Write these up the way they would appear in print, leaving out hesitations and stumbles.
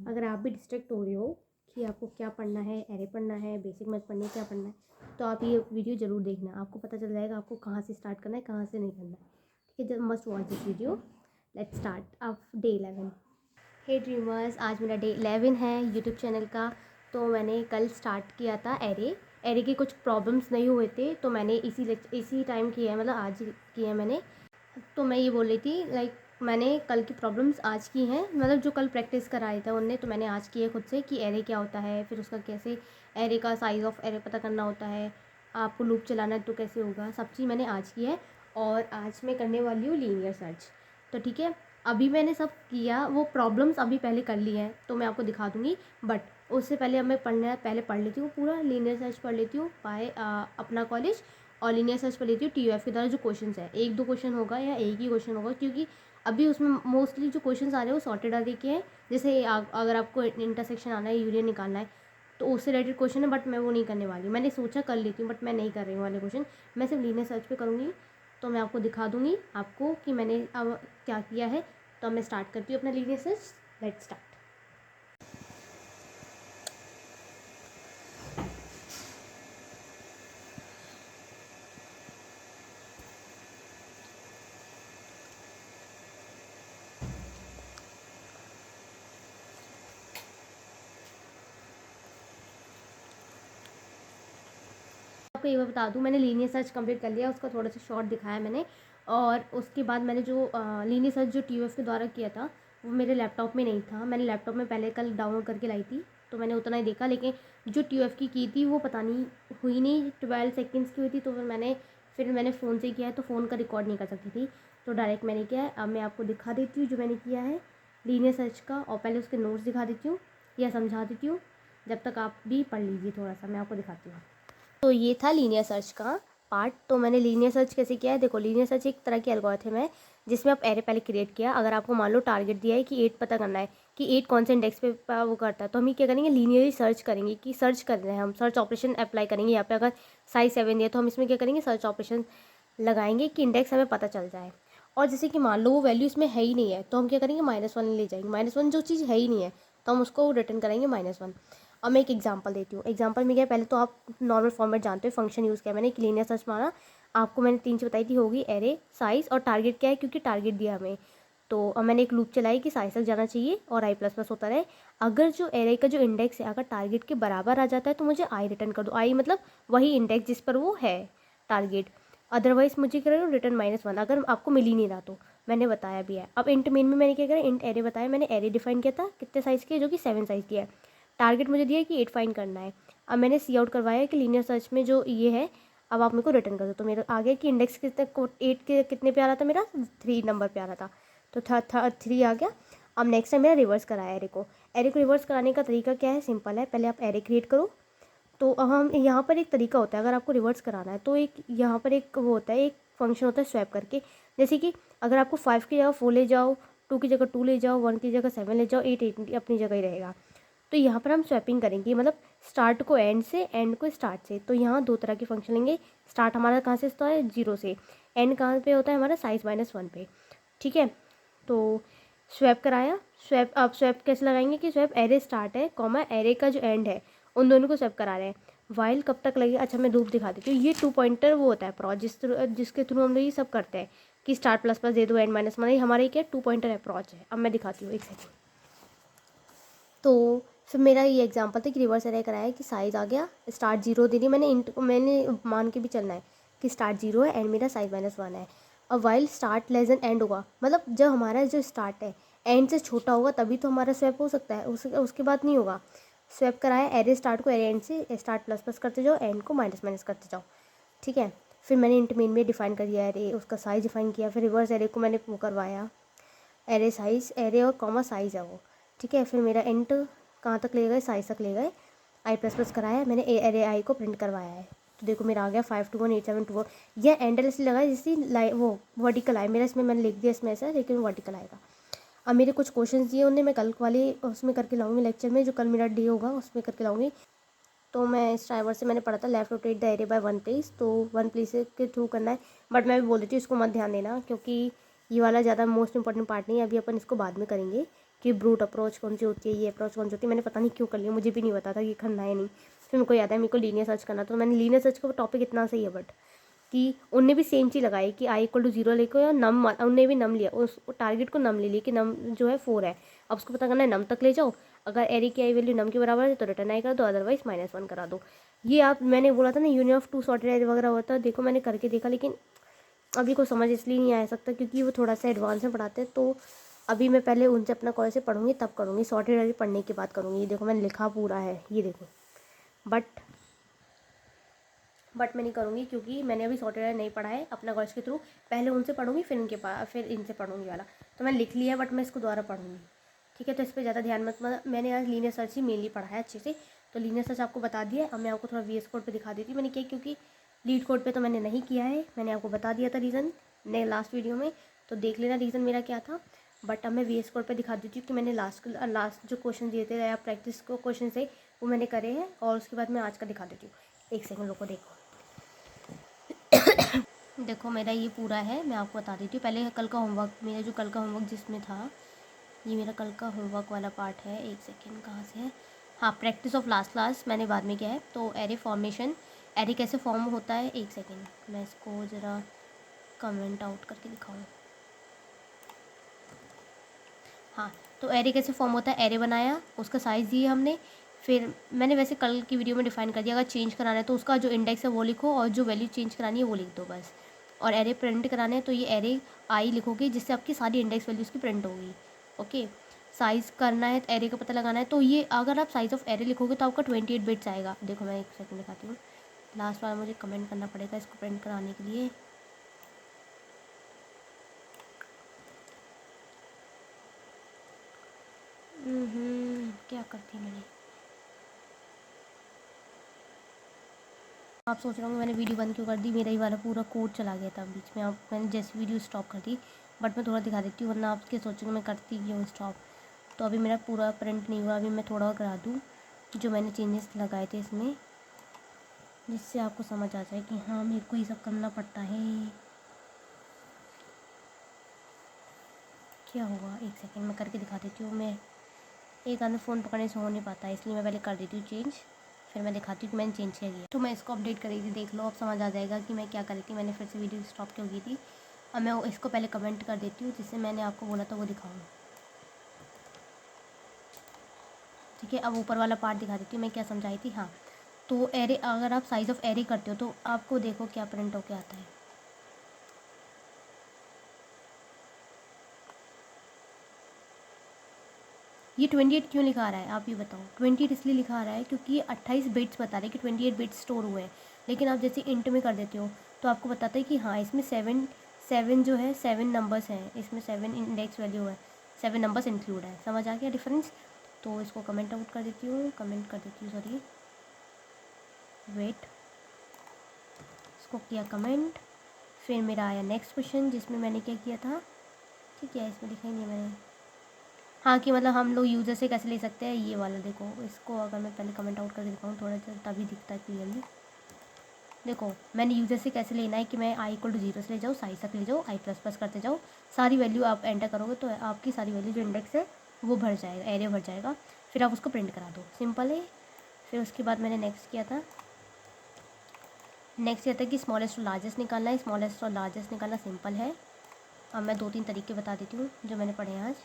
अगर आप भी डिस्ट्रैक्ट हो रहे हो कि आपको क्या पढ़ना है, एरे पढ़ना है, बेसिक मैथ पढ़नी है, क्या पढ़ना है, तो आप ये वीडियो ज़रूर देखना। आपको पता चल जाएगा आपको कहाँ से स्टार्ट करना है, कहाँ से नहीं करना है। ठीक है, must watch this video. Let's start of day 11। Hey dreamers, आज मेरा डे 11 है यूट्यूब चैनल का। तो मैंने कल स्टार्ट किया था एरे के कुछ प्रॉब्लम्स नहीं हुए थे, तो मैंने इसी टाइम किया है, मतलब आज किया है मैंने। तो मैं ये बोल रही थी मैंने कल की प्रॉब्लम्स आज की हैं, मतलब जो कल प्रैक्टिस कराए थे उनने, तो मैंने आज किए खुद से कि एरे क्या होता है, फिर उसका कैसे एरे का साइज़ ऑफ एरे पता करना होता है, आपको लूप चलाना है तो कैसे होगा, सब चीज़ मैंने आज की है। और आज मैं करने वाली हूँ लीनियर सर्च। तो ठीक है, अभी मैंने सब किया, वो प्रॉब्लम्स अभी पहले कर ली हैं तो मैं आपको दिखा दूँगी। बट उससे पहले अब मैं पहले पढ़ लेती हूँ, पूरा लीनियर सर्च पढ़ लेती हूँ बाय अपना कॉलेज। और लीनियर सर्च पर लेती हूँ TUF के द्वारा जो क्वेश्चन है, 1-2 क्वेश्चन होगा या एक ही क्वेश्चन होगा, क्योंकि अभी उसमें मोस्टली जो क्वेश्चन आ रहे हैं वो सॉर्टेड आर के हैं। जैसे अगर आपको इंटरसेक्शन आना है, यूनियन निकालना है, तो उससे रिलेटेड क्वेश्चन है, बट मैं वो नहीं करने वाली। मैंने सोचा कर लेती हूँ बट मैं नहीं कर रही हूँ वाले क्वेश्चन। मैं सिर्फ लीनियर सर्च पे करूँगी, तो मैं आपको दिखा दूँगी आपको कि मैंने अब क्या किया है। तो मैं स्टार्ट करती हूँ अपना लीनियर सर्च। Let's start. आपको ये बता दूँ, मैंने लीनियर सर्च कंप्लीट कर लिया, उसका थोड़ा सा शॉर्ट दिखाया मैंने। और उसके बाद मैंने जो लीनियर सर्च जो TUF के द्वारा किया था वो मेरे लैपटॉप में नहीं था। मैंने लैपटॉप में पहले कल डाउनलोड करके लाई थी, तो मैंने उतना ही देखा। लेकिन जो TUF की थी वो पता नहीं हुई नहीं, 12 सेकेंड्स की हुई थी। तो फिर मैंने फ़ोन से किया है, तो फ़ोन का रिकॉर्ड नहीं कर सकती थी, तो डायरेक्ट मैंने किया है। अब मैं आपको दिखा देती हूँ जो मैंने किया है लीनियर सर्च का, और पहले उसके नोट्स दिखा देती हूँ या समझा देती हूँ, जब तक आप भी पढ़ लीजिए थोड़ा सा, मैं आपको दिखाती हूँ। तो ये था लीनियर सर्च का पार्ट। तो मैंने लीनियर सर्च कैसे किया है, देखो लीनियर सर्च एक तरह की एल्गोरिथम है जिसमें आप एरे पहले क्रिएट किया। अगर आपको मान लो टारगेट दिया है कि 8 पता करना है कि 8 कौन से इंडेक्स पे वो करता है, तो हम ये क्या करेंगे, लीनियरली सर्च करेंगे कि सर्च कर रहे हैं हम, सर्च ऑपरेशन अप्लाई करेंगे। यहाँ पे अगर साइज 7 दिया तो हम इसमें क्या करेंगे, सर्च ऑपरेशन लगाएंगे कि इंडेक्स हमें पता चल जाए। और जैसे कि मान लो वो वैल्यू इसमें है ही नहीं है, तो हम क्या करेंगे, -1 ले जाएंगे। -1 जो चीज़ है ही नहीं है तो हम उसको रिटर्न करेंगे -1। अब मैं एक एग्जांपल देती हूँ। एग्जांपल में क्या है, पहले तो आप नॉर्मल फॉर्मेट जानते हो, फंक्शन यूज़ किया मैंने, लीनियर सर्च मारा। आपको मैंने 3 चीज़ बताई थी, होगी एरे, साइज़ और टारगेट। क्या है, क्योंकि टारगेट दिया हमें, तो अब मैंने एक लूप चलाई कि साइज तक जाना चाहिए और i++ होता रहे। अगर जो एरे का जो इंडेक्स है अगर टारगेट के बराबर आ जाता है तो मुझे i रिटर्न कर दो। i मतलब वही इंडेक्स जिस पर वो है टारगेट। अदरवाइज मुझे क्या करो, रिटर्न -1, अगर आपको मिल ही नहीं रहा तो। मैंने बताया भी है। अब इंट मेन में मैंने क्या करा, इंट एरे बताया, मैंने एरे डिफाइन किया था कितने साइज़ की है, जो कि 7 साइज़ की है। टारगेट मुझे दिया है कि 8 फाइंड करना है। अब मैंने सी आउट करवाया कि लीनियर सर्च में जो ये है, अब आप मेरे को रिटर्न कर दो। तो मेरा आ गया कि इंडेक्स कितने को 8 के कितने पे आ रहा था, मेरा 3 नंबर पे आ रहा था, तो 3 आ गया। अब नेक्स्ट टाइम मेरा रिवर्स कराया एरे को। एरे को रिवर्स कराने का तरीका क्या है, सिंपल है। पहले आप एरे क्रिएट करो। तो अब हम यहाँ पर एक तरीका होता है, अगर आपको रिवर्स कराना है तो एक यहाँ पर एक वो होता है, एक फंक्शन होता है स्वैप करके। जैसे कि अगर आपको 5 की जगह 4 ले जाओ, 2 की जगह 2 ले जाओ, 1 की जगह 7 ले जाओ, 8 अपनी जगह ही रहेगा। तो यहाँ पर हम स्वैपिंग करेंगे, मतलब स्टार्ट को एंड से, एंड को स्टार्ट से। तो यहाँ 2 तरह के फंक्शन लेंगे। स्टार्ट हमारा कहाँ से होता है, 0 से। एंड कहाँ पे होता है हमारा, साइज -1 पे। ठीक है, तो स्वैप कराया। स्वैप, अब स्वैप कैसे लगाएंगे कि स्वैप एरे स्टार्ट है कॉमा एरे का जो एंड है, उन दोनों को स्वैप करा रहे हैं। वाइल कब तक लगेगा, अच्छा मैं धूप दिखा देती हूँ। ये 2 पॉइंटर वो होता है प्रोज, जिसके थ्रू हम लोग ये सब करते हैं कि स्टार्ट ++ दे दो, एंड -1। हमारे क्या 2 पॉइंटर अप्रोच है। अब मैं दिखाती हूँ, एक सेकेंड। तो फिर मेरा ये एग्जांपल था कि रिवर्स एरे कराया कि साइज़ आ गया, स्टार्ट 0 दे दी मैंने मान के भी चलना है कि स्टार्ट 0 है एंड मेरा साइज -1 है। अब while start less than and होगा, मतलब जब हमारा जो स्टार्ट है एंड से छोटा होगा तभी तो हमारा स्वैप हो सकता है, उसके बाद नहीं होगा। स्वैप कराया एरे स्टार्ट को एरे एंड से, स्टार्ट ++ करते जाओ, एंड को माइनस करते जाओ। ठीक है, फिर मैंने इंट मेन में डिफाइन कर दिया एरे, उसका साइज डिफाइन किया। फिर रिवर्स एरे को मैंने वो करवाया, एरे साइज़, एरे और कॉमा साइज़ है वो। ठीक है, फिर मेरा इंट कहाँ तक ले गए, साइज़ तक ले गए। i++ कराया मैंने, एरे आई को प्रिंट करवाया है। तो देखो मेरा आ गया 5218724। यह एंडर इसलिए लगा जिसकी वो वर्टिकल आए मेरा, इसमें मैंने लिख दिया इसमें ऐसा, लेकिन वो वर्टिकल आएगा। अब मेरे कुछ क्वेश्चन दिए उन्हें मैं कल वाले उसमें करके लाऊंगी, लेक्चर में जो कल मेरा डे होगा उसमें करके लाऊंगी। तो मैं इस ड्राइवर से मैंने पढ़ा था left rotate the array by 1 place, तो 1 प्लेस के थ्रू करना है। बट मैं भी बोल देती हूँ इसको मत ध्यान देना, क्योंकि ये वाला ज़्यादा मोस्ट इंपॉर्टेंट पार्ट नहीं है, अभी अपन इसको बाद में करेंगे कि ब्रूट अप्रोच कौन सी होती है, ये अप्रोच कौन सी होती है। मैंने पता नहीं क्यों कर लिया, मुझे भी नहीं पता था कि करना है नहीं। फिर मेरे को याद है मेरे को लीनियर सर्च करना, तो मैंने लीनियर सर्च का टॉपिक इतना सही है, बट कि उनने भी सेम चीज़ लगाई कि i=0 लेको या नम, उनने भी नम लिया, उस टारगेट को नम ले लिया कि नम जो है 4 है। अब उसको पता करना है, नम तक ले जाओ, अगर एरे की आई वैल्यू नम के बराबर है तो रिटर्न आई कर दो, अदरवाइज -1 करा दो। ये आप, मैंने बोला था ना union of two sorted array वगैरह होता है, देखो मैंने करके देखा, लेकिन अभी को समझ इसलिए नहीं आ सकता क्योंकि वो थोड़ा सा एडवांस में पढ़ाते हैं। तो अभी मैं पहले उनसे अपना कॉलेज से पढ़ूंगी, तब करूँगी सॉर्टेड एरे, पढ़ने की बात करूँगी। ये देखो मैंने लिखा पूरा है, ये देखो, बट मैं नहीं करूँगी क्योंकि मैंने अभी सॉफ्टवेयर नहीं पढ़ा है अपना कॉलेज के थ्रू। पहले उनसे पढ़ूंगी, फिर इनके पास, फिर इनसे पढ़ूंगी वाला। तो मैंने लिख लिया है, बट मैं इसको दोबारा पढ़ूंगी, ठीक है। तो इस पर ज़्यादा ध्यान मत, मैंने आज लीनियर सर्च ही मेनली पढ़ा है अच्छे से। तो लीनियर सर्च आपको बता दिया है। अब मैं आपको थोड़ा VS कोड पर दिखा देती हूँ मैंने क्या, क्योंकि लीड कोड पर तो मैंने नहीं किया है, मैंने आपको बता दिया था रीज़न ने लास्ट वीडियो में, तो देख लेना रीज़न मेरा क्या था। बट अब मैं VS कोड पर दिखा देती हूँ कि मैंने लास्ट जो क्वेश्चन दिए थे या प्रैक्टिस को क्वेश्चन थे वो मैंने करे हैं, और उसके बाद मैं आज का दिखा देती हूँ। एक सेकंड रुको, देखो देखो मेरा ये पूरा है, मैं आपको बता देती हूँ। पहले कल का होमवर्क, मेरा जो कल का होमवर्क जिसमें था, ये मेरा कल का होमवर्क वाला पार्ट है। एक सेकेंड, कहाँ से है, हाँ, प्रैक्टिस ऑफ लास्ट क्लास मैंने बाद में किया है। तो एरे फॉर्मेशन, एरे कैसे फॉर्म होता है, एक सेकेंड मैं इसको ज़रा कमेंट आउट करके दिखाऊँ। हाँ, तो एरे कैसे फॉर्म होता है, एरे बनाया, उसका साइज़ दिया हमने, फिर मैंने वैसे कल की वीडियो में डिफाइन कर दिया, अगर चेंज कराना है तो उसका जो इंडेक्स है वो लिखो, और जो वैल्यू चेंज करानी है वो लिख दो बस। और एरे प्रिंट कराना है तो ये एरे आई लिखोगे, जिससे आपकी सारी इंडेक्स वैल्यूज़ की प्रिंट होगी। ओके, साइज़ करना है, एरे का पता लगाना है, तो ये अगर आप साइज़ ऑफ एरे लिखोगे तो आपका 28 बिट्स आएगा। देखो मैं एक सेकंड दिखाती हूँ, लास्ट बार मुझे कमेंट करना पड़ेगा इसको प्रिंट कराने के लिए। क्या करती मैंने, आप सोच रहे होंगे मैंने वीडियो बंद क्यों कर दी, मेरा ही वाला पूरा कोड चला गया था बीच में। अब मैंने जैसी वीडियो स्टॉप कर दी, बट मैं थोड़ा दिखा देती हूँ, वरना आप क्या सोचेंगे मैं करती क्यों स्टॉप। तो अभी मेरा पूरा प्रिंट नहीं हुआ, अभी मैं थोड़ा और करा दूँ जो मैंने चेंजेस लगाए थे इसमें, जिससे आपको समझ आ जाए कि हाँ मेरे को ये सब करना पड़ता है। क्या होगा, एक सेकेंड मैं करके दिखा देती हूँ। मैं एक आधा फ़ोन पकड़ने से हो नहीं पाता है, इसलिए मैं पहले कर देती हूँ चेंज, फिर मैं दिखाती हूँ कि मैंने चेंज किया गया। तो मैं इसको अपडेट करी थी, देख लो, अब समझ आ जाएगा कि मैं क्या करी थी। मैंने फिर से वीडियो स्टॉप क्यों की थी। अब मैं इसको पहले कमेंट कर देती हूँ, जिससे मैंने आपको बोला था वो दिखाऊँ, ठीक है। अब ऊपर वाला पार्ट दिखा देती हूँ मैं क्या समझाई थी। हाँ, तो एरे, अगर आप साइज़ ऑफ एरे करते हो तो आपको देखो क्या प्रिंट होके आता है। ये 28 क्यों लिखा रहा है आप ये बताओ। 28 इसलिए लिखा रहा है क्योंकि ये 28 बिट्स बता रहा है कि 28 बिट्स स्टोर हुए हैं। लेकिन आप जैसे इंट में कर देते हो तो आपको बताता है कि हाँ इसमें 7 जो है 7 नंबर्स हैं, इसमें 7 इंडेक्स वैल्यू है, 7 नंबर्स इंक्लूड है। समझ आ गया डिफरेंस। तो इसको कमेंट आउट कर देती हूँ, कमेंट कर देती हूँ, सॉरी वेट, इसको किया कमेंट। फिर मेरा आया नेक्स्ट क्वेश्चन, जिसमें मैंने क्या किया था, ठीक है इसमें दिखाई नहीं मैंने, हाँ, कि मतलब हम लोग यूज़र से कैसे ले सकते हैं, ये वाला देखो। इसको अगर मैं पहले कमेंट आउट करके दिखाऊँ थोड़ा सा, तभी दिखता है क्लियरली। देखो मैंने यूज़र से कैसे लेना है कि मैं i=0 से ले जाऊँ, साइज तक ले जाऊँ, i++ करते जाओ, सारी वैल्यू आप एंटर करोगे तो आपकी सारी वैल्यू जो इंडेक्स है वो भर जाएगा, एरे भर जाएगा, फिर आप उसको प्रिंट करा दो, सिंपल है। फिर उसके बाद मैंने नेक्स्ट किया था, कि स्मॉलेस्ट और लार्जेस्ट निकालना है। स्मॉलेस्ट और लार्जेस्ट निकालना सिंपल है। अब मैं 2-3 तरीके बता देती हूँ जो मैंने पढ़े हैं आज।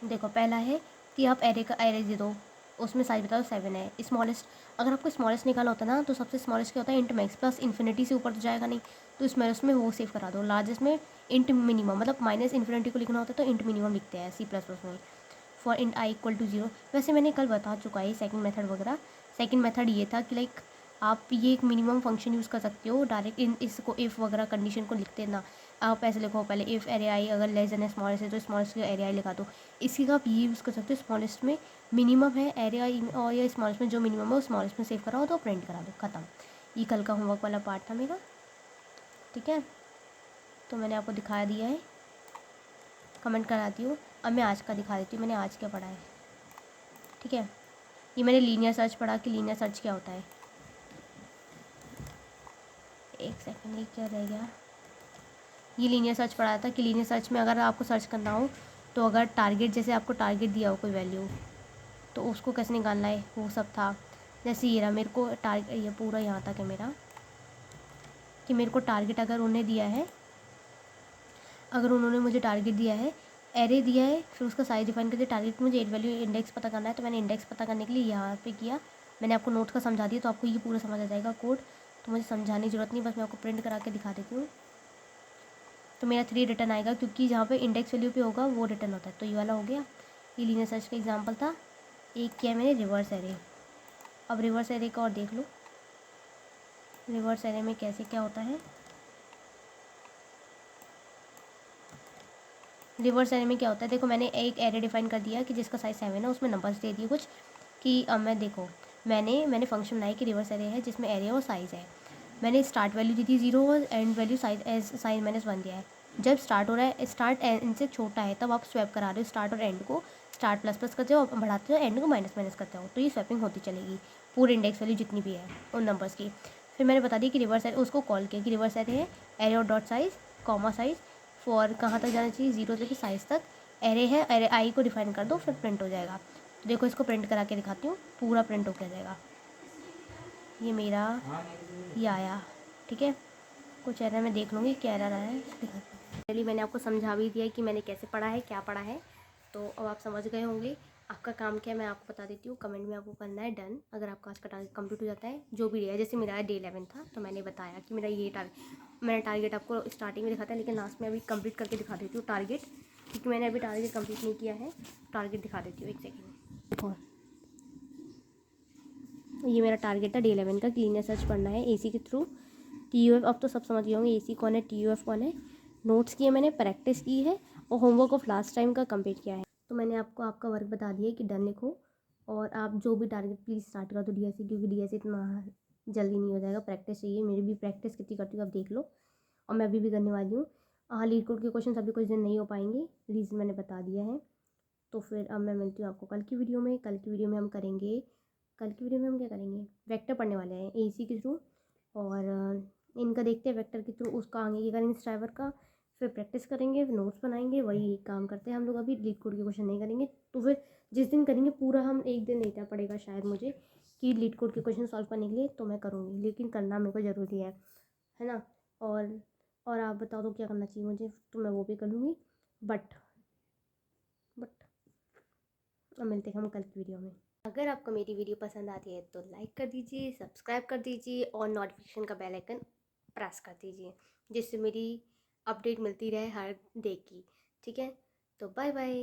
देखो पहला है कि आप एरे का एरे दे दो, उसमें साइज बताओ 7 है। स्मॉलेस्ट, अगर आपको स्मॉलेस्ट निकालना होता है ना तो सबसे स्मॉलेस्ट क्या होता है, इंट मैक्स, प्लस इन्फिनिटी से ऊपर तो जाएगा नहीं, तो उसमें वो सेव करा दो। लार्जेस्ट में इंट मिनिमम, मतलब माइनस इन्फिनिटी को लिखना होता है तो इंट मिनिमम लिखते हैं C++ में, फॉर इंट i=0। वैसे मैंने कल बता चुका है सेकंड मेथड वगैरह। सेकंड मेथड ये था कि लाइक आप ये एक मिनिमम फंक्शन यूज़ कर सकते हो, डायरेक्ट इन इसको इफ़ वगैरह कंडीशन को लिखते ना, आप ऐसे लिखो पहले इफ़ एरे आई अगर लेस देन स्मॉलेस्ट है तो स्मॉलेस्ट का एरे आई लिखा दो। इसी का आप ये यूज़ कर सकते हो, स्मॉलेस्ट में मिनिमम है एरे आई, और या स्मॉलेस्ट में जो मिनिमम है वो स्मॉलेस्ट में सेव कराओ तो प्रिंट करा दो, ख़त्म। ये कल का होमवर्क वाला पार्ट था मेरा, ठीक है। तो मैंने आपको दिखा दिया है, कमेंट कराती हूँ। अब मैं आज का दिखा देती हूँ मैंने आज क्या पढ़ा है, ठीक है। ये मैंने लीनियर सर्च पढ़ा कि लीनियर सर्च क्या होता है। एक सेकंड, ये क्या रह गया, ये लीनियर सर्च पढ़ा था कि लीनियर सर्च में अगर आपको सर्च करना हो तो अगर टारगेट जैसे आपको टारगेट दिया हो कोई वैल्यू, तो उसको कैसे निकालना है वो सब था। जैसे ये रहा, मेरे को टारगेट, ये पूरा यहाँ तक है मेरा, कि मेरे को टारगेट अगर उन्हें दिया है, अगर उन्होंने मुझे टारगेट दिया है, एरे दिया है, फिर उसका साइज डिफाइन कर दिया, टारगेट मुझे एड वैल्यू इंडेक्स पता करना है, तो मैंने इंडेक्स पता करने के लिए यहाँ पे किया। मैंने आपको नोट्स का समझा दिया, तो आपको ये पूरा समझ आ जाएगा कोड, तो मुझे समझाने की ज़रूरत नहीं, बस मैं आपको प्रिंट करा के दिखा देती हूँ। तो मेरा 3 रिटर्न आएगा, क्योंकि जहाँ पे इंडेक्स वैल्यू पे होगा वो रिटर्न होता है। तो ये वाला हो गया, ये लीनियर सर्च का एग्जांपल था। एक किया मैंने रिवर्स एरे। अब रिवर्स एरे का और देख लो, रिवर्स एरे में कैसे क्या होता है। रिवर्स एरे में क्या होता है, देखो मैंने एक एरे डिफाइन कर दिया कि जिसका साइज 7 है, उसमें नंबर्स दे दिए कुछ, कि अब मैं देखो, मैंने फंक्शन बनाई कि रिवर्स एरे है जिसमें एरे और साइज़ है। मैंने स्टार्ट वैल्यू दी थी 0 और एंड वैल्यू साइन -1 दिया है। जब स्टार्ट हो रहा है, स्टार्ट एंड से छोटा है, तब आप स्वैप करा रहे हो स्टार्ट और एंड को, स्टार्ट प्लस प्लस करते हो और बढ़ाते हो, एंड को माइनस माइनस करते हो, तो ये स्वैपिंग होती चलेगी पूरे इंडेक्स वैल्यू जितनी भी है उन नंबर्स की। फिर मैंने बता दी कि रिवर्स एरे, उसको कॉल किया कि रिवर्स एरे है एरे और dot size comma size for कहाँ तक जाना चाहिए, 0 से लेकर साइज तक। एरे है, एरे आई को डिफाइन कर दो, फिर प्रिंट हो जाएगा। तो देखो इसको प्रिंट करा के दिखाती हूँ, पूरा प्रिंट होकर जाएगा। ये मेरा ये आया, ठीक है। कुछ एरर मैं देख लूँगी क्या एरर आया है, दिखाती हूँ। पहले मैंने आपको समझा भी दिया है कि मैंने कैसे पढ़ा है, क्या पढ़ा है, तो अब आप समझ गए होंगे। आपका काम क्या है मैं आपको बता देती हूँ, कमेंट में आपको करना है डन, अगर आपका आज का टारगेट कंप्लीट हो जाता है जो भी है। जैसे मेरा डे 11 था, तो मैंने बताया कि मेरा ये मैंने टारगेट आपको स्टार्टिंग में दिखाता है, लेकिन लास्ट में अभी कंप्लीट करके दिखा देती हूँ टारगेट, क्योंकि मैंने अभी टारगेट कंप्लीट नहीं किया है। टारगेट दिखा देती हूँ, एक सेकेंड। और ये मेरा टारगेट था डे 11 का, लीनियर सर्च पढ़ना है एसी के थ्रू। TUF अब तो सब समझ गए होंगे एसी कौन है, TUF कौन है। नोट्स किए मैंने, प्रैक्टिस की है, और होमवर्क ऑफ लास्ट टाइम का कंप्लीट किया है। तो मैंने आपको आपका वर्क बता दिया है कि डन लिखो, और आप जो भी टारगेट प्लीज़ स्टार्ट कर दो DSC, क्योंकि DSC इतना जल्दी नहीं हो जाएगा, प्रैक्टिस चाहिए। मेरी भी प्रैक्टिस कितनी करती हूँ आप देख लो, और मैं अभी भी करने वाली हूँ। हाँ, लीड कोड के क्वेश्चन अभी कुछ दिन नहीं हो पाएंगे, रीज़न मैंने बता दिया है। तो फिर अब मैं मिलती हूँ आपको कल की वीडियो में। कल की वीडियो में हम करेंगे, कल की वीडियो में हम क्या करेंगे, वेक्टर पढ़ने वाले हैं एसी के थ्रू, और इनका देखते हैं वेक्टर के थ्रू, उसका आगे की करेंगे स्ट्राइवर का, फिर प्रैक्टिस करेंगे, फिर नोट्स बनाएंगे, वही काम करते हैं हम लोग। अभी लीड कोड के क्वेश्चन नहीं करेंगे, तो फिर जिस दिन करेंगे पूरा हम एक दिन लेना पड़ेगा शायद मुझे, कि लीड कोड के क्वेश्चन सॉल्व करने के लिए, तो मैं करूँगी, लेकिन करना मेरे को ज़रूरी है ना। और आप बताओ तो क्या करना चाहिए मुझे, तो मैं वो भी कर लूँगी। बट अब मिलते हैं हम कल की वीडियो में। अगर आपको मेरी वीडियो पसंद आती है तो लाइक कर दीजिए, सब्सक्राइब कर दीजिए, और नोटिफिकेशन का बेल आइकन प्रेस कर दीजिए, जिससे मेरी अपडेट मिलती रहे हर डे की। ठीक है, तो बाय बाय।